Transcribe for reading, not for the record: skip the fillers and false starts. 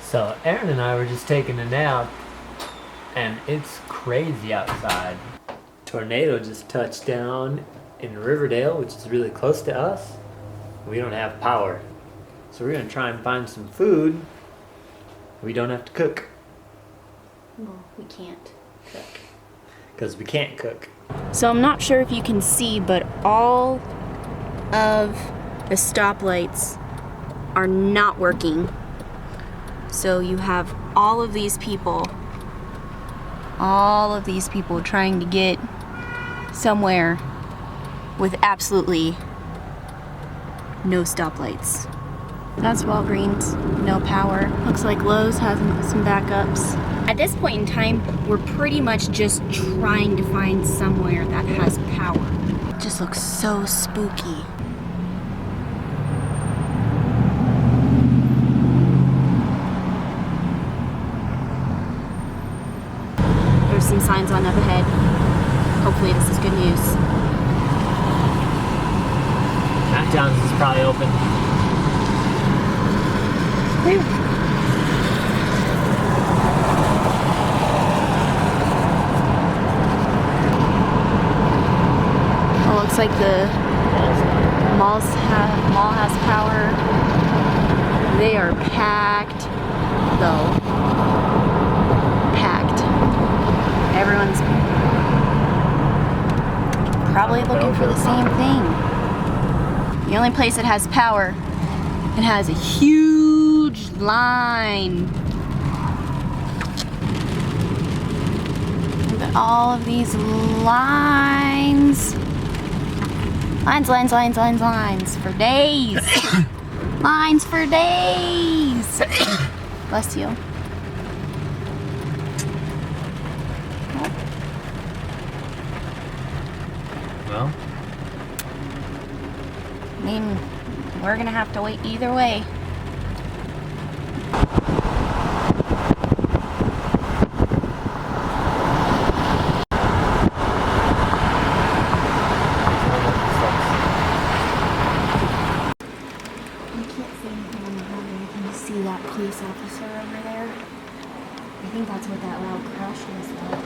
So Aaron and I were just taking a nap, and it's crazy outside. Tornado just touched down in Riverdale, which is really close to us. We don't have power. So we're gonna try and find some food we don't have to cook. Well, we can't cook. Because we can't cook. So I'm not sure if you can see, but all of the stoplights are not working. So you have all of these people trying to get somewhere with absolutely no stoplights. That's Walgreens, no power. Looks like Lowe's has some backups. At this point in time, we're pretty much just trying to find somewhere that has power. It just looks so spooky. There's some signs on up ahead. Hopefully this is good news. Matt John's is probably open. Whew. Oh, looks like the mall has power. They are packed, though. Packed. Everyone's probably looking for the same thing. The only place that has power, it has a huge line. Look at all of these lines. Lines for days. Lines for days. Bless you. Well, I mean, we're gonna have to wait either way. See that police officer over there? I think that's what that loud crash was about.